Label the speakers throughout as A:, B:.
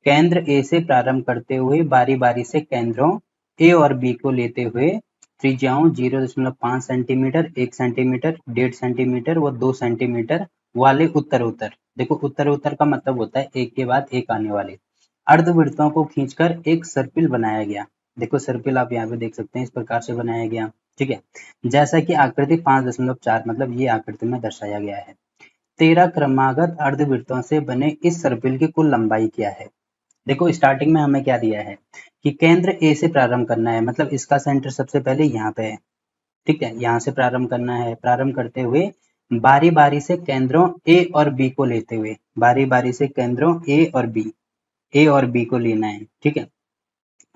A: केंद्र ए से प्रारंभ करते हुए बारी बारी से केंद्रों ए और बी को लेते हुए त्रिज्याओं 0.5 सेंटीमीटर, 1 सेंटीमीटर, 1.5 सेंटीमीटर व 2 सेंटीमीटर वाले उत्तरोत्तर, देखो उत्तरोत्तर का मतलब होता है एक के बाद एक आने वाले अर्धवृत्तों को खींचकर एक सर्पिल बनाया गया। देखो सर्पिल आप यहाँ पे देख सकते हैं, इस प्रकार से बनाया गया। ठीक है, जैसा कि आकृति 5.4 मतलब ये आकृति में दर्शाया गया है। 13 क्रमागत अर्धवृत्तों से बने इस सर्पिल की कुल लंबाई क्या है? देखो स्टार्टिंग में हमें क्या दिया है कि केंद्र ए से प्रारंभ करना है, मतलब इसका सेंटर सबसे पहले यहाँ पे है। ठीक है, यहाँ से प्रारंभ करना है। प्रारंभ करते हुए बारी बारी से केंद्रों ए और बी को लेते हुए, बारी बारी से केंद्रों ए और बी को लेना है। ठीक है,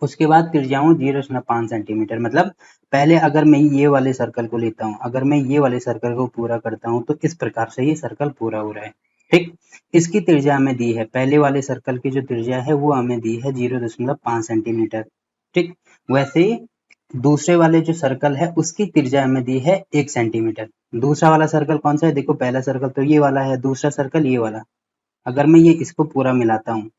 A: उसके बाद त्रिज्याओं 0.5 सेंटीमीटर, मतलब पहले अगर मैं ये वाले सर्कल को लेता हूँ, अगर मैं ये वाले सर्कल को पूरा करता हूँ तो इस प्रकार से ये सर्कल पूरा हो रहा है। ठीक, इसकी त्रिज्या हमें दी है, पहले वाले सर्कल की जो त्रिज्या है वो हमें दी है 0.5 सेंटीमीटर। ठीक, वैसे ही दूसरे वाले जो सर्कल है उसकी त्रिज्या हमें दी है 1 सेंटीमीटर। दूसरा वाला सर्कल कौन सा है? देखो पहला सर्कल तो ये वाला है, दूसरा सर्कल ये वाला। अगर मैं ये इसको पूरा मिलाता हूँ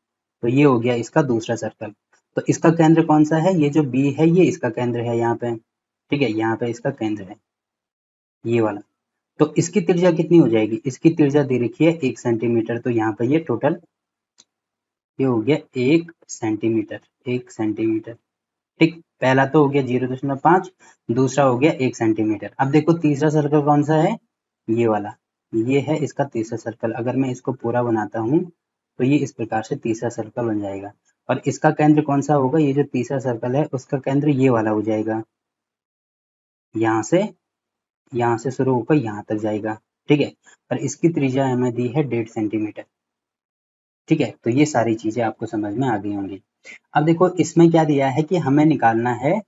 A: तो ये हो गया इसका दूसरा सर्कल। तो इसका केंद्र कौन सा है? ये जो बी है ये इसका केंद्र है यहाँ पे। ठीक है, यहाँ पे इसका केंद्र है ये वाला। तो इसकी त्रिज्या कितनी हो जाएगी? इसकी त्रिज्या दे रखी है 1 सेंटीमीटर। तो यहाँ पे ये टोटल ये हो गया 1 सेंटीमीटर, 1 सेंटीमीटर। ठीक, पहला तो हो गया 0.5, दूसरा हो गया 1 सेंटीमीटर। अब देखो तीसरा सर्कल कौन सा है? ये वाला, ये है इसका तीसरा सर्कल। अगर मैं इसको पूरा बनाता हूँ तो ये इस प्रकार से तीसरा सर्कल बन जाएगा। और इसका केंद्र कौन सा होगा? ये जो तीसरा सर्कल है उसका केंद्र ये वाला हो जाएगा, यहाँ से शुरू होकर यहाँ तक जाएगा। ठीक है, और इसकी त्रिज्या हमें दी है 1.5 सेंटीमीटर। ठीक है, तो ये सारी चीजें आपको समझ में आ गई होंगी। अब देखो इसमें क्या दिया है कि हमें निकालना है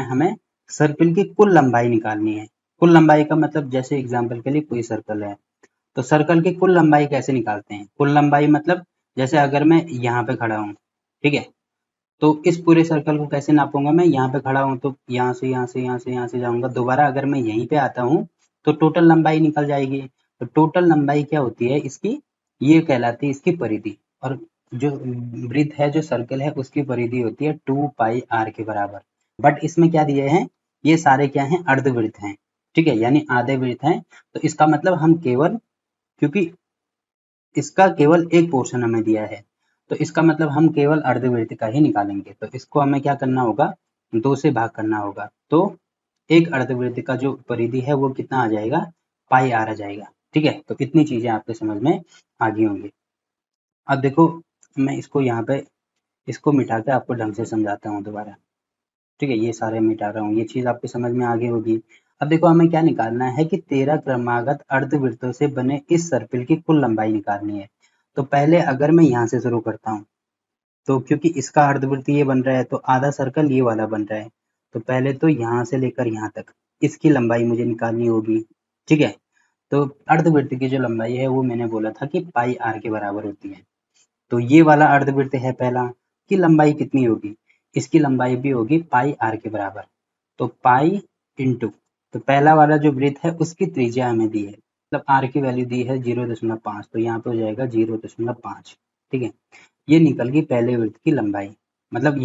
A: हमें सर्किल की कुल लंबाई निकालनी है। कुल लंबाई का मतलब जैसे एग्जांपल के लिए कोई सर्कल है तो सर्कल की कुल लंबाई कैसे निकालते हैं? कुल लंबाई मतलब जैसे अगर मैं यहाँ पे खड़ा हूँ, ठीक है, तो इस पूरे सर्कल को कैसे नापूंगा? मैं यहाँ पे खड़ा हूँ तो यहाँ से जाऊंगा, दोबारा अगर मैं यहीं पे आता हूँ तो टोटल लंबाई निकल जाएगी। तो टोटल लंबाई क्या होती है इसकी? ये कहलाती है इसकी परिधि। और जो वृत्त है, जो सर्कल है, उसकी परिधि होती है 2 पाई आर के बराबर। बट इसमें क्या दिए हैं? ये सारे क्या हैं? अर्धवृत्त हैं। ठीक है, यानी आधे वृत्त हैं। तो इसका मतलब हम केवल, क्योंकि इसका केवल एक पोर्शन हमें दिया है तो इसका मतलब हम केवल अर्धवृत्त का ही निकालेंगे। तो इसको हमें क्या करना होगा? 2 से भाग करना होगा। तो एक अर्धवृत्त का जो परिधि है वो कितना आ जाएगा? पाई आर आ जाएगा। ठीक है, तो इतनी चीजें आपके समझ में आ गई होंगी। अब देखो मैं इसको यहाँ पे इसको मिटा के आपको ढंग से समझाता हूँ दोबारा। ठीक है, ये सारे मिटा रहा हूँ, ये चीज आपके समझ में आ गई होगी। अब देखो हमें क्या निकालना है कि 13 क्रमागत अर्धवृत्तों से बने इस सर्पिल की कुल लंबाई निकालनी है। तो पहले अगर मैं यहाँ से शुरू करता हूँ तो क्योंकि इसका अर्धवृत्त ये बन रहा है तो आधा सर्कल ये वाला बन रहा है। तो पहले तो यहाँ से लेकर यहाँ तक इसकी लंबाई मुझे निकालनी होगी। ठीक है, तो अर्धवृत्त की जो लंबाई है वो मैंने बोला था कि पाई आर के बराबर होती है। तो ये वाला अर्धवृत्त है पहला, की लंबाई कितनी होगी? इसकी लंबाई भी होगी पाई आर के बराबर। तो पाई इंटू, तो पहला वाला जो वृत्त है उसकी त्रिज्या हमें दी है, मतलब आर की वैल्यू दी है 0.5, तो यहाँ पे हो जाएगा 0.5। ठीक है, ये निकल गई पहले वृत्त की लंबाई, मतलब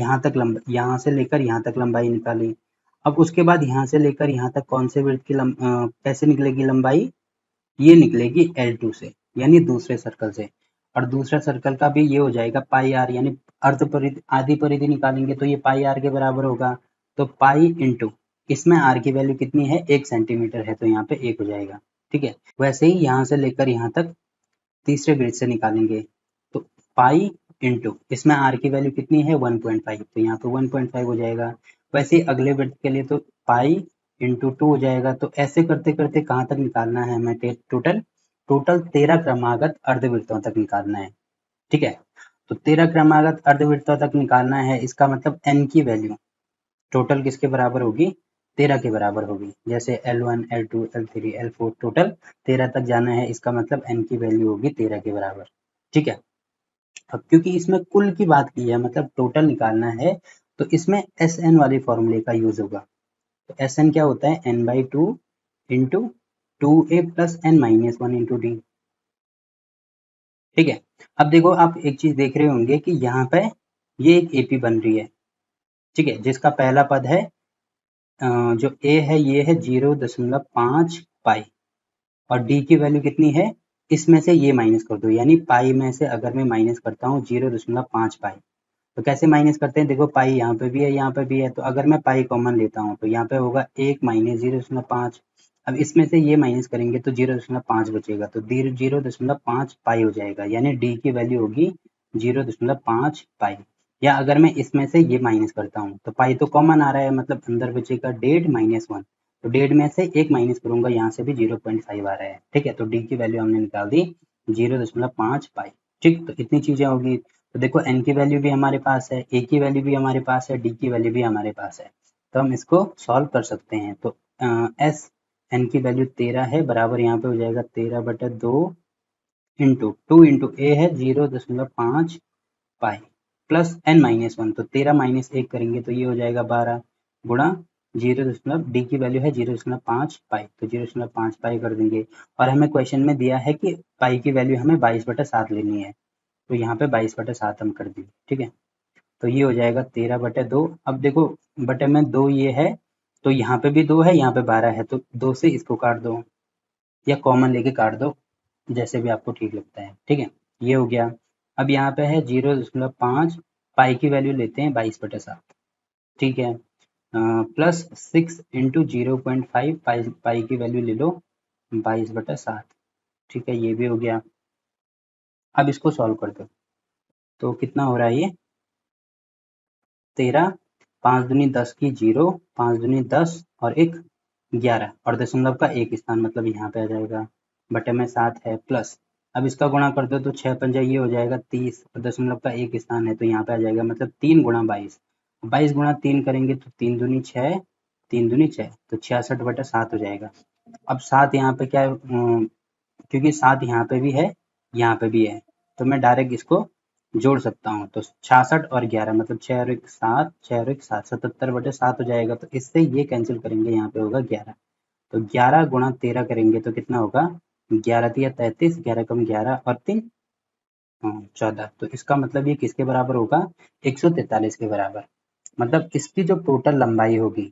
A: यहाँ से लेकर यहाँ तक लंबाई निकाली। अब उसके बाद यहाँ से लेकर यहाँ तक कौन से वृत्त की कैसे निकलेगी लंबाई? ये निकलेगी L2 से, यानी दूसरे सर्कल से। और दूसरा सर्कल का भी ये हो जाएगा पाई आर, यानी आधी परिधि निकालेंगे तो ये पाई आर के बराबर होगा। तो पाई इंटू इसमें आर की वैल्यू कितनी है? 1 सेंटीमीटर है, तो यहाँ पे 1 हो जाएगा। ठीक है, वैसे ही यहाँ से लेकर यहाँ तक तीसरे वृत्त से निकालेंगे तो पाई इंटू इसमें आर की वैल्यू कितनी है? 1.5, तो यहाँ पे 1.5 हो जाएगा। वैसे ही अगले वृत्त के लिए तो पाई इंटू 2 हो जाएगा। तो ऐसे करते करते कहाँ तक निकालना है हमें? टोटल 13 क्रमागत अर्धवृत्तों तक निकालना है। ठीक है, तो 13 क्रमागत अर्धवृत्तों तक निकालना है, इसका मतलब n की वैल्यू टोटल किसके बराबर होगी? 13 के बराबर होगी। जैसे L1, L2, L3, L4 total 13 तक जाना है, इसका मतलब n की वैल्यू होगी 13 के बराबर। ठीक है, अब क्योंकि इसमें कुल की बात की है, मतलब टोटल निकालना है, तो इसमें SN वाले फॉर्मूले का यूज होगा। तो SN क्या होता है? n/2 into 2a plus n minus 1 into D. ठीक है। अब देखो आप एक चीज देख रहे होंगे कि यहाँ पे ये एक एपी बन रही है, ठीक है, जिसका पहला पद है जो ए है ये है 0.5 पाई और डी की वैल्यू कितनी है, इसमें से ये माइनस कर दो, यानी पाई में से अगर मैं माइनस करता हूँ 0.5 पाई, तो कैसे माइनस करते हैं, देखो पाई यहाँ पे भी है यहाँ पे भी है, तो अगर मैं पाई कॉमन लेता हूँ तो यहाँ पे होगा 1 माइनस 0.5। अब इसमें से ये माइनस करेंगे तो 0.5 बचेगा, तो 0.5 पाई हो जाएगा, यानी डी की वैल्यू होगी 0.5 पाई। या अगर मैं इसमें से ये माइनस करता हूँ तो पाई तो कॉमन आ रहा है, मतलब अंदर बचेगा 1.5 माइनस 1, तो 1.5 में से एक माइनस करूंगा, यहाँ से भी 0.5 आ रहा है, ठीक है, तो डी की वैल्यू हमने निकाल दी 0.5 पाई। ठीक, तो इतनी चीजें होगी। तो देखो n की वैल्यू भी हमारे पास है, a की वैल्यू भी हमारे पास है, d की वैल्यू भी हमारे पास है, तो हम इसको सॉल्व कर सकते हैं। तो s n की वैल्यू 13 है, बराबर यहाँ पे हो जाएगा 13/2 इंटू 2 इंटू ए है 0.5 पाई प्लस n माइनस 1, तो 13 माइनस 1 करेंगे तो ये हो जाएगा 12 गुणा 0. डी की वैल्यू है 0.5 पाई, तो 0.5 पाई कर देंगे। और हमें क्वेश्चन में दिया है कि पाई की वैल्यू हमें 22/7 लेनी है, तो यहाँ पे 22/7 हम कर देंगे, ठीक है, तो ये हो जाएगा 13/2। अब देखो बटे में 2 ये है, तो यहाँ पे भी 2 है, यहाँ पे 12 है, तो 2 से इसको काट दो या कॉमन लेके काट दो, जैसे भी आपको ठीक लगता है, ठीक है, ये हो गया। अब यहाँ पे है 0.5 पाई की वैल्यू लेते हैं 22/7, ठीक है, प्लस 6 इंटू 0.5 पाई की वैल्यू ले लो 22/7, ठीक है, ये भी हो गया। अब इसको सॉल्व कर दो, तो कितना हो रहा है ये 13, 5 दूनी 10 की 0, 5 दूनी 10 और 1 11 और दशमलव का एक स्थान मतलब यहाँ पे आ जाएगा, बटे में 7 है, प्लस अब इसका गुणा कर दो तो 6×5 ये हो जाएगा 30 और दशमलव का एक स्थान है तो यहाँ पे आ जाएगा, मतलब 3 गुणा 22, 22 गुणा 3 करेंगे तो 3 दूनी 6, 3 दूनी 6, तो 66/7 हो जाएगा। अब 7 यहाँ पे क्या है, क्योंकि 7 यहाँ पे भी है यहाँ पे भी है, तो मैं डायरेक्ट इसको जोड़ सकता हूँ, तो 66 और 11 मतलब 6 और 1 7, 6 और 1 7, 77/7 हो जाएगा, तो इससे ये कैंसिल करेंगे, यहाँ पे होगा 11, तो 11 गुणा 13 करेंगे तो कितना होगा 11 तिया 33, 11 कम 11 और 3 14, तो इसका मतलब ये किसके बराबर होगा 143 के बराबर, मतलब इसकी जो टोटल लंबाई होगी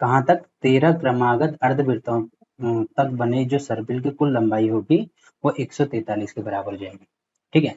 A: कहाँ तक 13 क्रमागत अर्धवृत्तों तक बने जो सर्पिल की कुल लंबाई होगी वो 143 के बराबर हो जाएगी, ठीक है।